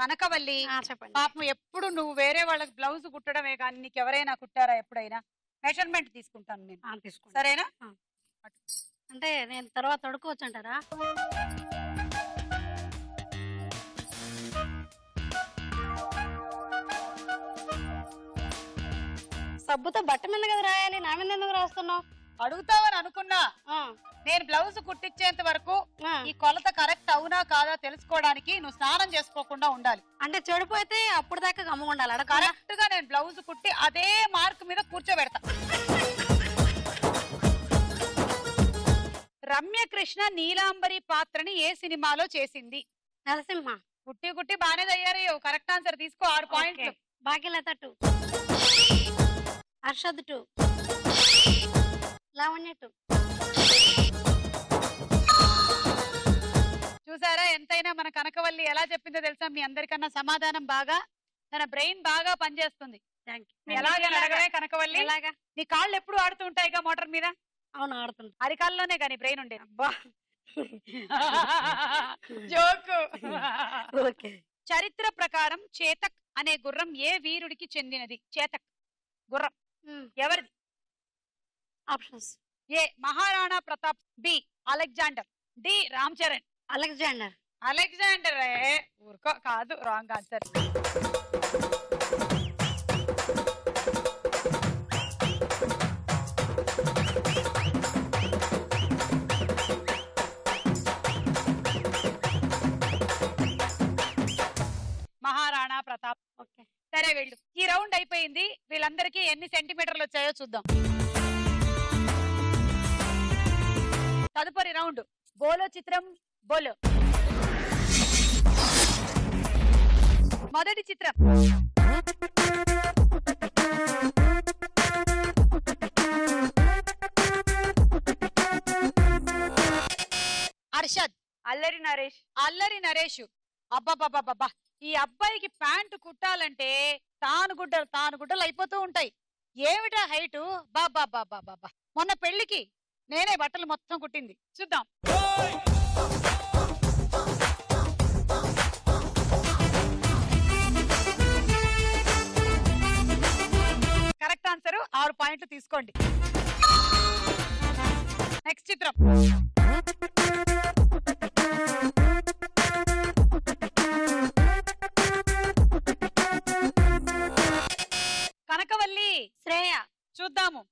కనకవల్లి, పాపం ఎప్పుడు నువ్వు వేరే వాళ్ళకి బ్లౌజ్ కుట్టడమే కానీ నీకు ఎవరైనా కుట్టారా ఎప్పుడైనా? మెజర్మెంట్ తీసుకుంటాను నేను, సరేనా? అంటే నేను తర్వాత తొడుకోవచ్చు అంటారా? సబ్బుతో బట్ట మీద కదా రాయాలి, నా మీద ఎందుకు రాస్తున్నావు? అడుగుతావని అనుకున్నా. నేను బ్లౌజ్ కుట్టించేంత వరకు ఈ కొలత కరెక్ట్ అవునా కాదా తెలుసుకోవడానికి నువ్వు స్నానం చేసుకోకుండా ఉండాలి. అంటే చెడిపోతే అప్పుడు దాకా గమ్ముగా ఉండాలి. కరెక్ట్ గా నేను బ్లౌజ్ కుట్టి అదే మార్క్ మీద కూర్చోబెడతా. రమ్యకృష్ణ నీలాంబరి పాత్రని ఏ సినిమాలో చేసింది? నరసింహ. కుట్టి కుట్టి బానే తయారయ్యావు. కరెక్ట్ ఆన్సర్ తీసుకో. 6 పాయింట్లు. భాగ్యలత 2, హర్షద్ 2, లావణ్య 2. చూసారా ఎంతైనా మన కనకవల్లి ఎలా చెప్పిందో తెలుసా? మీ అందరికన్నా సమాధానం బాగా, తన బ్రెయిన్ బాగా పనిచేస్తుంది. ఎలాగా అడగలే కనకవల్లి? నీ కాళ్ళు ఎప్పుడు ఆడుతూ ఉంటాయిగా మోటార్ మీద? అవును, ఆడుతుంటా. అరికాల్లోనే కానీ బ్రెయిన్ ఉండేది. అబ్బా జోకు. చరిత్ర ప్రకారం చేతక్ అనే గుర్రం ఏ వీరుడికి చెందినది? చేతక్ గుర్రం ఎవరిది? Options: A Maharana Pratap, B Alexander, D Ram Charan. Alexander. Alexander ఊరుకో, కాదు. Wrong answer. Maharana Pratap. Okay, సరే వెళ్ళు. ఈ రౌండ్ అయిపోయింది. వీళ్ళందరికీ ఎన్ని సెంటీమీటర్లు వచ్చాయో చూద్దాం. తదుపరి రౌండ్ బోలో చిత్రం బోలో. మొదటి చిత్రం అర్షద్. అల్లరి నరేష్. అల్లరి నరేష్. అబ్బాబ్బాబ్బా, ఈ అబ్బాయికి ప్యాంటు కుట్టాలంటే తాను గుడ్డలు అయిపోతూ ఉంటాయి. ఏమిటా హైటు? బాబా, మొన్న పెళ్లికి నేనే బట్టలు మొత్తం కుట్టింది. చూద్దాం. Correct answer. 6 పాయింట్లు తీసుకోండి. నెక్స్ట్ చిత్రం కనకవల్లి, శ్రేయ. చూద్దాము.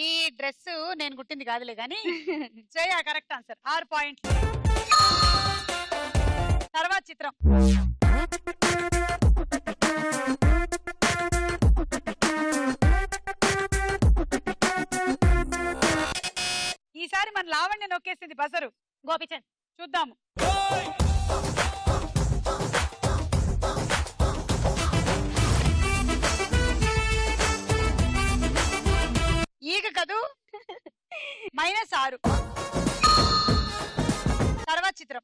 ఈ డ్రెస్ నేను కుట్టింది కాదులే గాని శ్రేయ కరెక్ట్ ఆన్సర్. 6 పాయింట్లు. తర్వాత చిత్రం ఈసారి మన లావణ్య నొక్కేసింది బజరు. గోపిచంద్. చూద్దాము. ఈగ కదూ -6 తర్వాత చిత్రం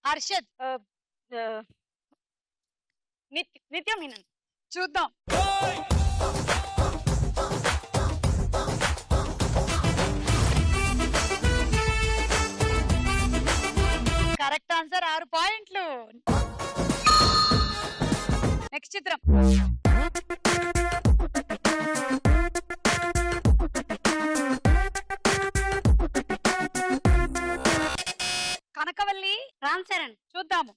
హర్షద్ నిత్య మీనన్ చూద్దాం కరెక్ట్ ఆన్సర్ 6 పాయింట్లు నెక్స్ట్ చిత్రం కనకవల్లి రామ్ చరణ్ చూద్దాము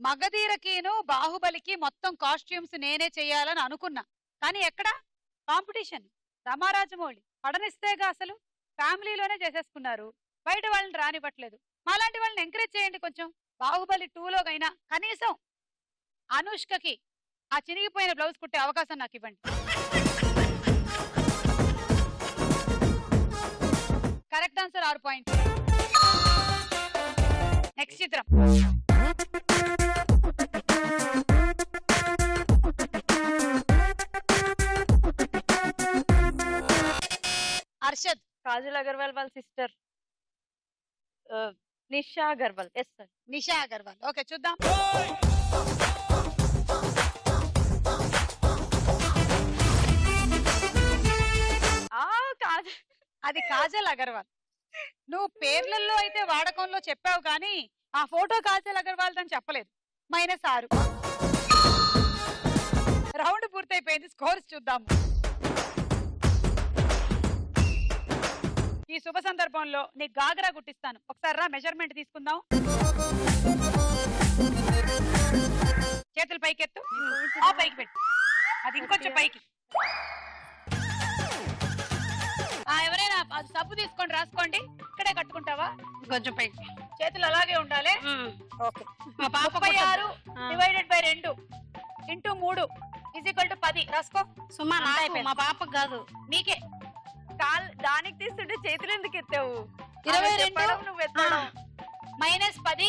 మగధీరకిను బాహుబలికి మొత్తం కాస్ట్యూమ్స్ నేనే చేయాలని అనుకున్నా కానీ ఎక్కడ కాంపిటీషన్ రమారాజమౌళి పడనిస్తేగా అసలు ఫ్యామిలీలోనే చేసేసుకున్నారు బయట వాళ్ళని రానివ్వట్లేదు మాలాంటి వాళ్ళని ఎంకరేజ్ చేయండి కొంచెం బాహుబలి 2లోకైనా కనీసం అనుష్కకి ఆ చినిగిపోయిన బ్లౌజ్ కుట్టే అవకాశం నాకు ఇవ్వండి కరెక్ట్ ఆన్సర్ 6 పాయింట్ నెక్స్ట్ చిత్రం హర్షద్ కాజల్ అగర్వాల్ వాళ్ళ సిస్టర్ నిషా అగర్వాల్ ఎస్ సార్ నిషా అగర్వాల్ ఓకే చూద్దాం అది కాజల్ అగర్వాల్ నువ్వు పేర్లలో అయితే వాడకంలో చెప్పావు కానీ ఆ ఫోటో కాజల్ అగర్వాల్ అని చెప్పలేదు -6 రౌండ్ పూర్తయిపోయింది స్కోర్స్ చూద్దాం ఈ శుభ సందర్భంలో నీకు గాగరా గుట్టిస్తాను ఒకసారి రా మెజర్మెంట్ తీసుకుందాం చేతులు పైకెత్తు ఆ పైకి పెట్టు అది ఇంకొంచెం పైకి ఎవరైనా సబ్బు తీసుకొని రాసుకోండి ఇక్కడే కట్టుకుంటావా కొంచెం పైకి చేతులు అలాగే ఉండాలి ఓకే 36 డివైడెడ్ బై 2 ఇంటూ 3 = 10 రాసుకో సుమా మా పాపకు కాదు నీకే దానికి తీస్తుంటే చేతులు ఎందుకు ఎత్తావు 22 నువ్వు ఎత్తడం -10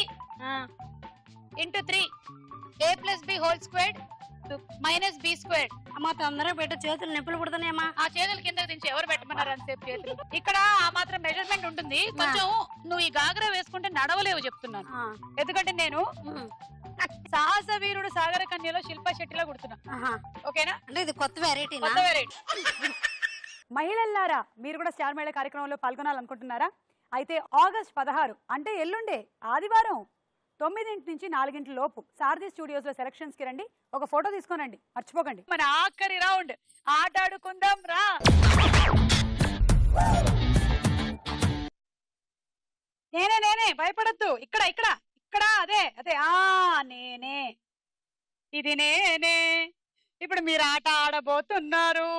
into 3 a + b whole squared -b². అమ్మ తొందరగా పెట్టు చేతులు నొప్పులు పుడుతున్నాయమ్మా. ఆ చేతులు కిందకి దించి ఎవరు పెట్టమన్నారు అంతసేపు చేతులు? ఇక్కడ ఆ మాత్రం మెజర్మెంట్ ఉంటుంది. కొంచెం నువ్వు ఈ గాగ్రా వేసుకుంటే నడవలేవు చెప్తున్నాను. ఎందుకంటే నేను సాహస వీరుడు సాగర కన్యలో శిల్పా శెట్టిలా కుడుతున్నా. ఓకేనా? అంటే ఇది కొత్త వెరైటీ. కొత్త వెరైటీ. మహిళల్లారా, మీరు కూడా స్టార్ మహిళ కార్యక్రమంలో పాల్గొనాలనుకుంటున్నారా? అయితే ఆగస్ట్ 16 అంటే ఎల్లుండే ఆదివారం 9 నుంచి 4 లోపు సారథి స్టూడియోస్ లో సెలక్షన్స్ కి రండి. ఒక ఫోటో తీసుకోనండి, మర్చిపోకండి. మన ఆఖరి రౌండ్ ఆటాడుకుందాం రా. నేనే భయపడద్దు. ఇక్కడ ఇక్కడ ఇక్కడ అదే అదే నేనే, ఇది నేనే. ఇప్పుడు మీరు ఆట ఆడబోతున్నారు.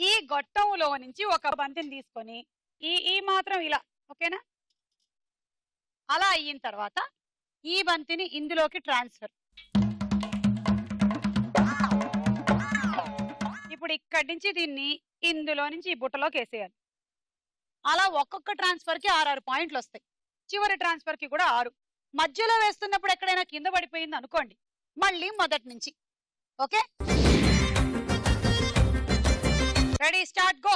ఈ గొట్టంలో నుంచి ఒక బంతిని తీసుకొని ఈ మాత్రం ఇలా, ఓకేనా? అలా అయిన తర్వాత ఈ బంతిని ఇందులోకి ట్రాన్స్ఫర్. ఇప్పుడు ఇక్కడి నుంచి దీన్ని ఇందులో నుంచి ఈ బుట్టలోకి వేసేయాలి. అలా ఒక్కొక్క ట్రాన్స్ఫర్ కి 6 పాయింట్లు వస్తాయి. చివరి ట్రాన్స్ఫర్ కి కూడా 6. మధ్యలో వేస్తున్నప్పుడు ఎక్కడైనా కింద పడిపోయింది అనుకోండి, మళ్ళీ మొదటి నుంచి. Okay, ready, start, go.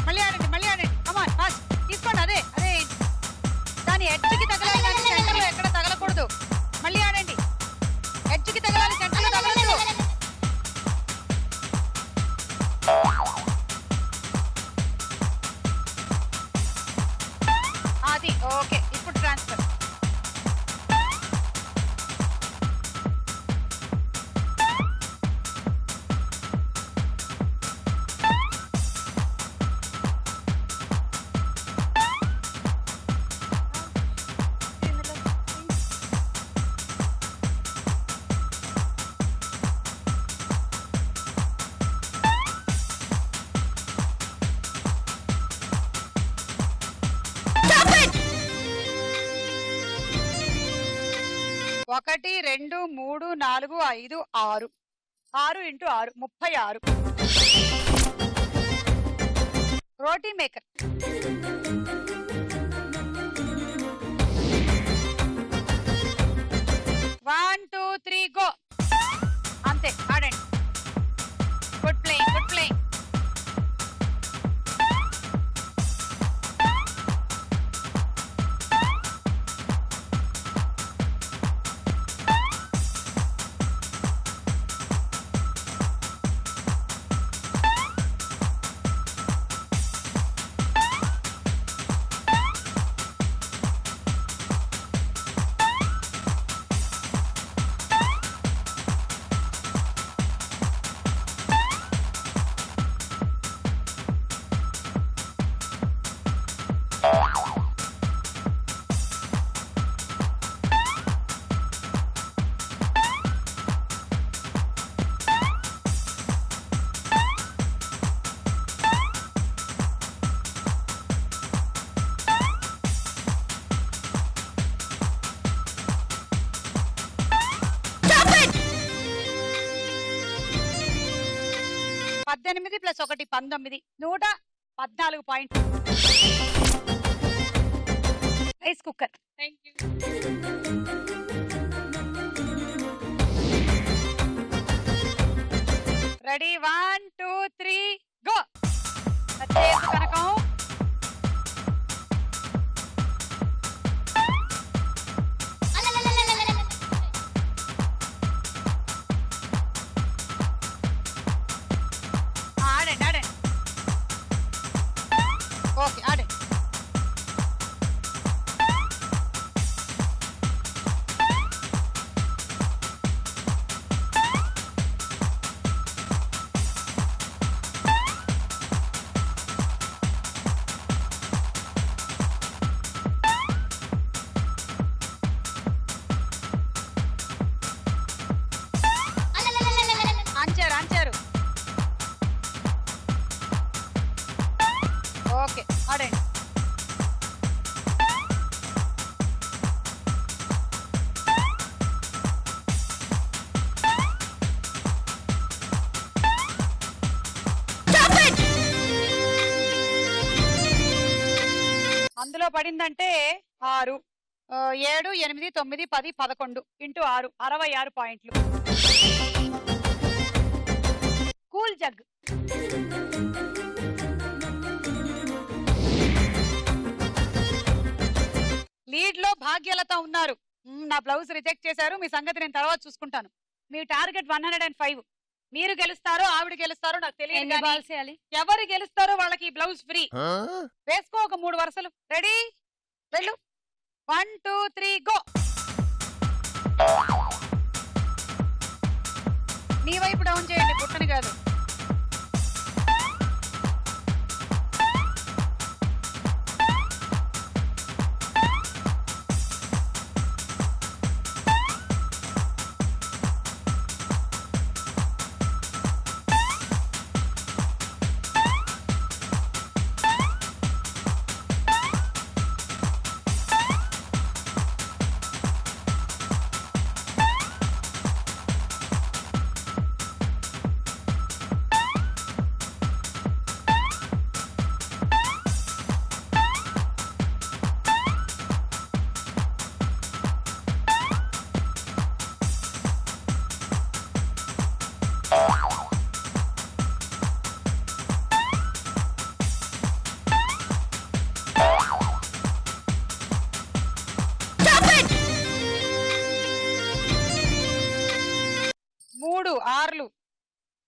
మళ్ళీ ఆడండి, కమాన్, ఫాస్ట్ తీసుకోండి. అదే అదే దాని ఎడ్జ్కి తగలాలి కానీ సెంటర్లో ఎక్కడ తగలకూడదు. మళ్ళీ ఆడండి, ఎడ్జ్కి తగలాలి, సెంటర్లో తగలదు. అది okay. 1 2 3 4 5 6 6 into 6 36 roti maker. One two three go. అంతే, ఆడండి. Good playing, good playing. Plus 1 19 114 పాయింట్లు. Rice cooker. Ready 1 2 3 go. Kanakam. Okay, ఆడండి. అంచారు. ఓకే, ఆడండి. అందులో పడిందంటే 6 7 8 9 10 11 ఇంటూ 6 66 పాయింట్లు. Cool jug. లీడ్ లో భాగ్యలత ఉన్నారు. నా బ్లౌజ్ రిజెక్ట్ చేశారు. మీ సంగతి నేను తర్వాత చూసుకుంటాను. మీ టార్గెట్ 105. మీరు గెలుస్తారో ఆవిడ గెలుస్తారో నాకు తెలియదు. ఎవరు గెలుస్తారో వాళ్ళకి బ్లౌజ్ ఫ్రీ. వేసుకో ఒక 3 వరుసలు. రెడీ, వెళ్ళు. 1 2 3 గో. నీ వైపు డౌన్ చేయండి, పుట్టని కాదు.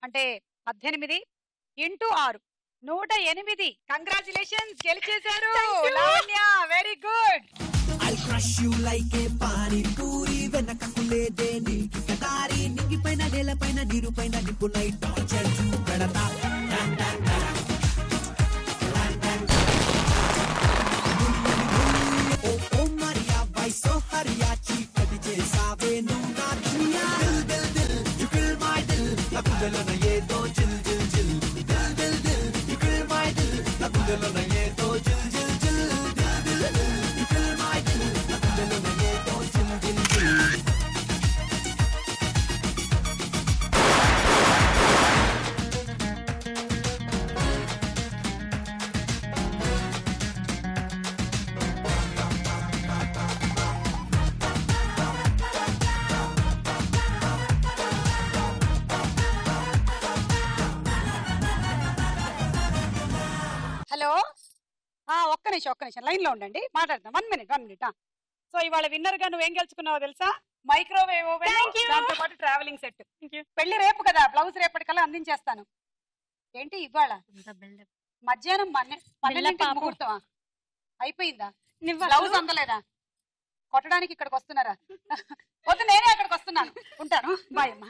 అంటే 18 ఇంటూ 6 108. కంగ్రాచులేషన్స్, గెలిచేశారు Lavanya. Very good. I'll crush you like a pani puri. వెనకకు లేదే నీకి కటారి. నింగిపైన నేలపైన నీరుపైన నిప్పునై టార్చర్ చూపెడతా. ఓ మరియా వైసో హరియా చీకటి చేసావే నువ్వు నా దునియా. Dil Dil Dil you kill my dill. నా గుండెలోన ఏదో జిల్ జిల్ జిల్. Dil Dil Dil you kill my dill. నా గుండెలోన ఏదో జిల్ జిల్ జిల్. Dil Dil Dil you kill my dill. నా గుండెలోన ఏదో జిల్ జిల్ జిల్. ఒక్క నిమిషం లైన్ లో ఉండండి, మాట్లాడదాం. 1 మినిట్. సో ఇవాళ విన్నర్ గా నువ్వేం గెలుచుకున్నావో తెలుసా? మైక్రోవేవ్ ఓవెన్, దాంతో పాటు ట్రావెలింగ్ సెట్. పెళ్లి రేపు కదా, బ్లౌజ్ రేపటికల్లా అందించేస్తాను. ఏంటి ఇవాళ మధ్యాహ్నం 12 ముహూర్తమా? అయిపోయిందా? బ్లౌజ్ అందలేదా? కొట్టడానికి ఇక్కడికి వస్తున్నారా? వద్దు, నేనే అక్కడికి వస్తున్నాను. ఉంటాను, బాయ్ అమ్మా.